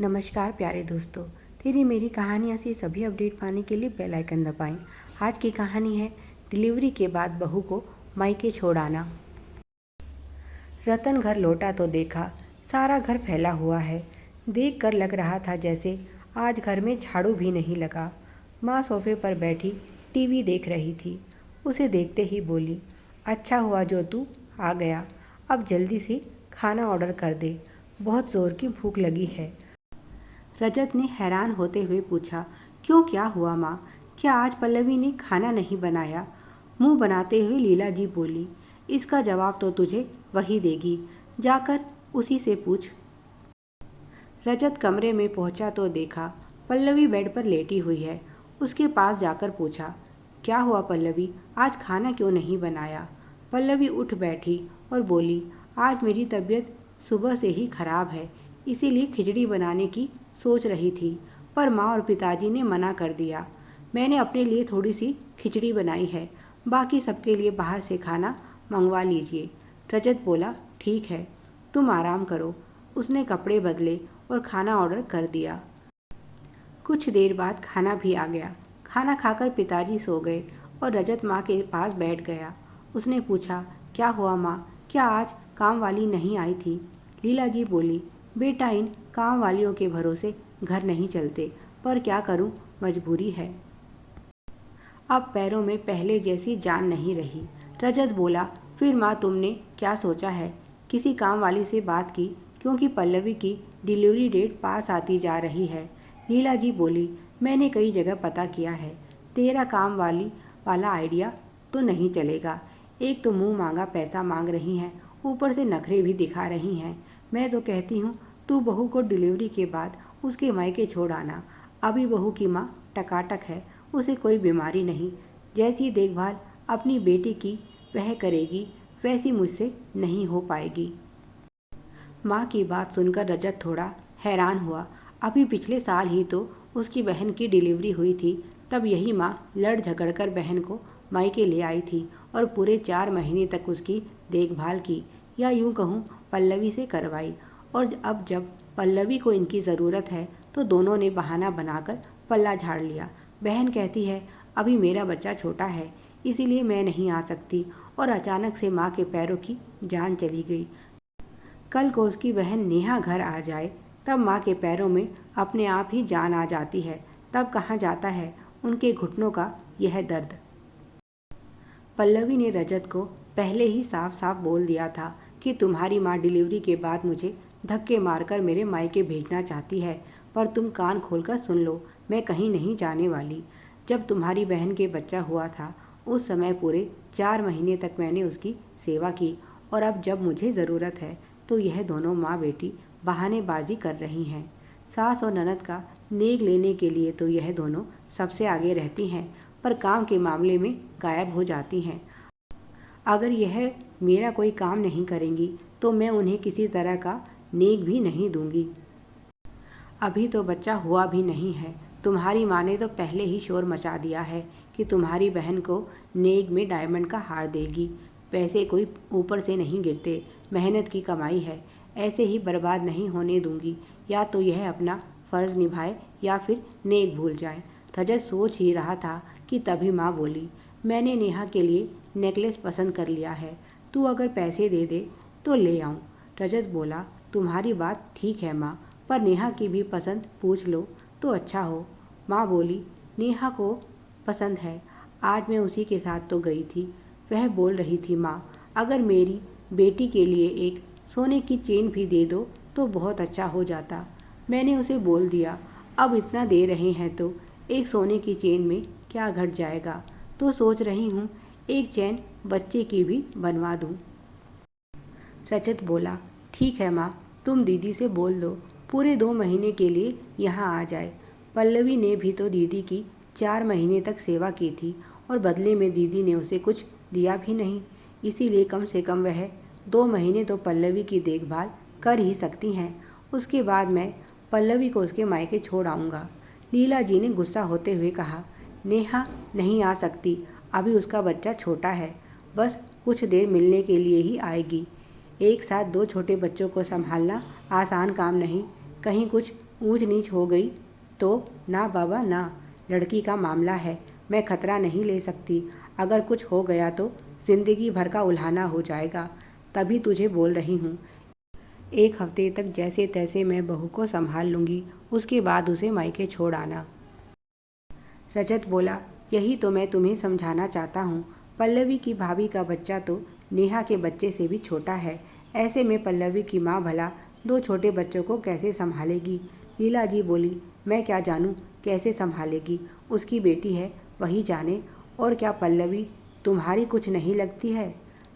नमस्कार प्यारे दोस्तों, तेरी मेरी कहानियाँ से सभी अपडेट पाने के लिए बेल आइकन दबाएं। आज की कहानी है डिलीवरी के बाद बहू को मायके छोड़ आना। रतन घर लौटा तो देखा सारा घर फैला हुआ है। देख कर लग रहा था जैसे आज घर में झाड़ू भी नहीं लगा। माँ सोफे पर बैठी टीवी देख रही थी। उसे देखते ही बोली, अच्छा हुआ जो तू आ गया। अब जल्दी से खाना ऑर्डर कर दे, बहुत ज़ोर की भूख लगी है। रजत ने हैरान होते हुए पूछा, क्यों, क्या हुआ माँ? क्या आज पल्लवी ने खाना नहीं बनाया? मुंह बनाते हुए लीला जी बोली, इसका जवाब तो तुझे वही देगी, जाकर उसी से पूछ। रजत कमरे में पहुंचा तो देखा पल्लवी बेड पर लेटी हुई है। उसके पास जाकर पूछा, क्या हुआ पल्लवी, आज खाना क्यों नहीं बनाया? पल्लवी उठ बैठी और बोली, आज मेरी तबीयत सुबह से ही खराब है, इसीलिए खिचड़ी बनाने की सोच रही थी, पर माँ और पिताजी ने मना कर दिया। मैंने अपने लिए थोड़ी सी खिचड़ी बनाई है, बाकी सबके लिए बाहर से खाना मंगवा लीजिए। रजत बोला, ठीक है, तुम आराम करो। उसने कपड़े बदले और खाना ऑर्डर कर दिया। कुछ देर बाद खाना भी आ गया। खाना खाकर पिताजी सो गए और रजत माँ के पास बैठ गया। उसने पूछा, क्या हुआ माँ, क्या आज काम वाली नहीं आई थी? लीला जी बोली, बेटा इन काम वालियों के भरोसे घर नहीं चलते, पर क्या करूँ, मजबूरी है। अब पैरों में पहले जैसी जान नहीं रही। रजत बोला, फिर माँ तुमने क्या सोचा है? किसी काम वाली से बात की? क्योंकि पल्लवी की डिलीवरी डेट पास आती जा रही है। लीला जी बोली, मैंने कई जगह पता किया है, तेरा काम वाली वाला आइडिया तो नहीं चलेगा। एक तो मुंह मांगा पैसा मांग रही हैं, ऊपर से नखरे भी दिखा रही हैं। मैं तो कहती हूँ तू बहू को डिलीवरी के बाद उसके मायके छोड़ आना। अभी बहू की माँ टकाटक है, उसे कोई बीमारी नहीं। जैसी देखभाल अपनी बेटी की वह करेगी, वैसी मुझसे नहीं हो पाएगी। माँ की बात सुनकर रजत थोड़ा हैरान हुआ। अभी पिछले साल ही तो उसकी बहन की डिलीवरी हुई थी, तब यही माँ लड़ झगड़ कर बहन को मायके ले आई थी और पूरे 4 महीने तक उसकी देखभाल की, या यूँ कहूँ पल्लवी से करवाई। और अब जब पल्लवी को इनकी ज़रूरत है तो दोनों ने बहाना बनाकर पल्ला झाड़ लिया। बहन कहती है, अभी मेरा बच्चा छोटा है, इसीलिए मैं नहीं आ सकती, और अचानक से माँ के पैरों की जान चली गई। कल को उसकी बहन नेहा घर आ जाए, तब माँ के पैरों में अपने आप ही जान आ जाती है, तब कहाँ जाता है उनके घुटनों का यह दर्द। पल्लवी ने रजत को पहले ही साफ साफ बोल दिया था कि तुम्हारी माँ डिलीवरी के बाद मुझे धक्के मारकर मेरे मायके भेजना चाहती है, पर तुम कान खोलकर सुन लो, मैं कहीं नहीं जाने वाली। जब तुम्हारी बहन के बच्चा हुआ था उस समय पूरे 4 महीने तक मैंने उसकी सेवा की, और अब जब मुझे ज़रूरत है तो यह दोनों माँ बेटी बहानेबाजी कर रही हैं। सास और ननद का नेग लेने के लिए तो यह दोनों सबसे आगे रहती हैं, पर काम के मामले में गायब हो जाती हैं। अगर यह मेरा कोई काम नहीं करेंगी तो मैं उन्हें किसी तरह का नेग भी नहीं दूंगी। अभी तो बच्चा हुआ भी नहीं है, तुम्हारी माँ ने तो पहले ही शोर मचा दिया है कि तुम्हारी बहन को नेग में डायमंड का हार देगी। पैसे कोई ऊपर से नहीं गिरते, मेहनत की कमाई है, ऐसे ही बर्बाद नहीं होने दूंगी। या तो यह अपना फ़र्ज़ निभाए या फिर नेक भूल जाए। रजत सोच ही रहा था कि तभी माँ बोली, मैंने नेहा के लिए नेकलेस पसंद कर लिया है, तू अगर पैसे दे दे तो ले आऊँ। रजत बोला, तुम्हारी बात ठीक है माँ, पर नेहा की भी पसंद पूछ लो तो अच्छा हो। माँ बोली, नेहा को पसंद है, आज मैं उसी के साथ तो गई थी। वह बोल रही थी, माँ अगर मेरी बेटी के लिए एक सोने की चेन भी दे दो तो बहुत अच्छा हो जाता। मैंने उसे बोल दिया, अब इतना दे रहे हैं तो एक सोने की चेन में क्या घट जाएगा, तो सोच रही हूँ एक चैन बच्चे की भी बनवा दूँ। रजत बोला, ठीक है माँ, तुम दीदी से बोल दो पूरे 2 महीने के लिए यहाँ आ जाए। पल्लवी ने भी तो दीदी की 4 महीने तक सेवा की थी, और बदले में दीदी ने उसे कुछ दिया भी नहीं, इसीलिए कम से कम वह 2 महीने तो पल्लवी की देखभाल कर ही सकती हैं। उसके बाद मैं पल्लवी को उसके मायके छोड़ आऊँगा। लीला जी ने गुस्सा होते हुए कहा, नेहा नहीं आ सकती, अभी उसका बच्चा छोटा है, बस कुछ देर मिलने के लिए ही आएगी। एक साथ 2 छोटे बच्चों को संभालना आसान काम नहीं, कहीं कुछ ऊंच नीच हो गई तो ना बाबा ना, लड़की का मामला है, मैं खतरा नहीं ले सकती। अगर कुछ हो गया तो ज़िंदगी भर का उल्हाना हो जाएगा। तभी तुझे बोल रही हूँ, एक हफ्ते तक जैसे तैसे मैं बहू को संभाल लूँगी, उसके बाद उसे मायके छोड़ आना। रजत बोला, यही तो मैं तुम्हें समझाना चाहता हूँ। पल्लवी की भाभी का बच्चा तो नेहा के बच्चे से भी छोटा है। ऐसे में पल्लवी की माँ भला दो छोटे बच्चों को कैसे संभालेगी? लीला जी बोली, मैं क्या जानूँ कैसे संभालेगी, उसकी बेटी है, वही जाने। और क्या पल्लवी तुम्हारी कुछ नहीं लगती है?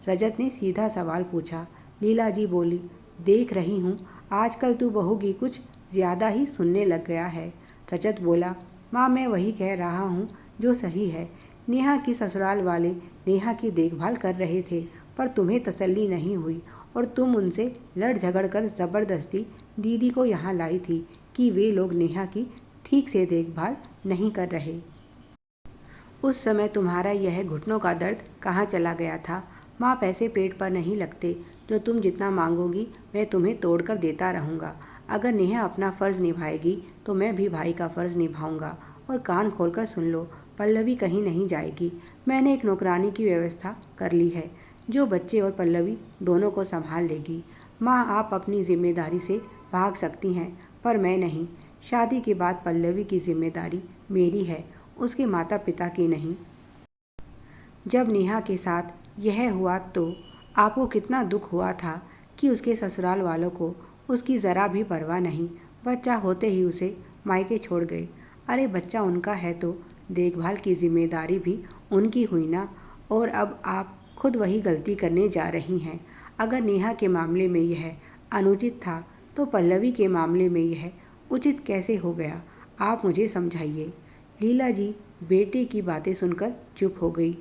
रजत ने सीधा सवाल पूछा। लीला जी बोली, देख रही हूँ आजकल तू बहू की कुछ ज़्यादा ही सुनने लग गया है। रजत बोला, माँ मैं वही कह रहा हूँ जो सही है। नेहा की ससुराल वाले नेहा की देखभाल कर रहे थे, पर तुम्हें तसल्ली नहीं हुई और तुम उनसे लड़ झगड़ कर ज़बरदस्ती दीदी को यहाँ लाई थी कि वे लोग नेहा की ठीक से देखभाल नहीं कर रहे। उस समय तुम्हारा यह घुटनों का दर्द कहाँ चला गया था? माँ पैसे पेट पर नहीं लगते, जो तुम जितना मांगोगी मैं तुम्हें तोड़ कर देता रहूँगा। अगर नेहा अपना फ़र्ज़ निभाएगी तो मैं भी भाई का फ़र्ज़ निभाऊँगा। और कान खोलकर सुन लो, पल्लवी कहीं नहीं जाएगी। मैंने एक नौकरानी की व्यवस्था कर ली है जो बच्चे और पल्लवी दोनों को संभाल लेगी। माँ आप अपनी जिम्मेदारी से भाग सकती हैं, पर मैं नहीं। शादी के बाद पल्लवी की जिम्मेदारी मेरी है, उसके माता पिता की नहीं। जब नेहा के साथ यह हुआ तो आपको कितना दुख हुआ था कि उसके ससुराल वालों को उसकी ज़रा भी परवाह नहीं। बच्चा होते ही उसे मायके छोड़ गए। अरे बच्चा उनका है तो देखभाल की जिम्मेदारी भी उनकी हुई ना। और अब आप खुद वही गलती करने जा रही हैं। अगर नेहा के मामले में यह अनुचित था तो पल्लवी के मामले में यह उचित कैसे हो गया? आप मुझे समझाइए। लीला जी बेटे की बातें सुनकर चुप हो गई,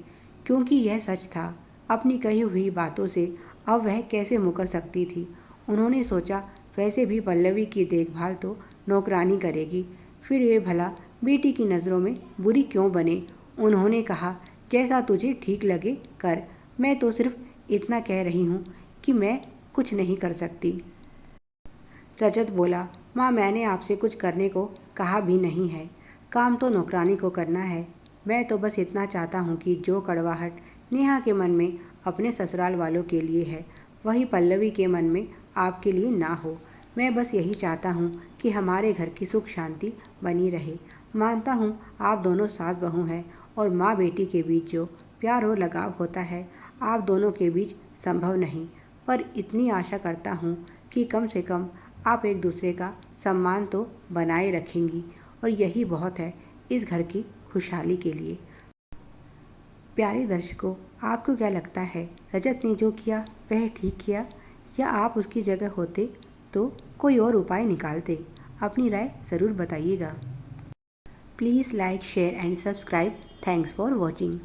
क्योंकि यह सच था। अपनी कही हुई बातों से अब वह कैसे मुकर सकती थी। उन्होंने सोचा, वैसे भी पल्लवी की देखभाल तो नौकरानी करेगी, फिर वे भला बेटी की नज़रों में बुरी क्यों बने? उन्होंने कहा, जैसा तुझे ठीक लगे कर। मैं तो सिर्फ इतना कह रही हूँ कि मैं कुछ नहीं कर सकती। रजत बोला, माँ मैंने आपसे कुछ करने को कहा भी नहीं है, काम तो नौकरानी को करना है। मैं तो बस इतना चाहता हूँ कि जो कड़वाहट नेहा के मन में अपने ससुराल वालों के लिए है, वही पल्लवी के मन में आपके लिए ना हो। मैं बस यही चाहता हूँ कि हमारे घर की सुख शांति बनी रहे। मानता हूँ आप दोनों सास बहू हैं और माँ बेटी के बीच जो प्यार और लगाव होता है आप दोनों के बीच संभव नहीं, पर इतनी आशा करता हूँ कि कम से कम आप एक दूसरे का सम्मान तो बनाए रखेंगी, और यही बहुत है इस घर की खुशहाली के लिए। प्यारे दर्शकों, आपको क्या लगता है रजत ने जो किया वह ठीक किया, या आप उसकी जगह होते तो कोई और उपाय निकालते? अपनी राय ज़रूर बताइएगा। Please like share and subscribe. Thanks for watching.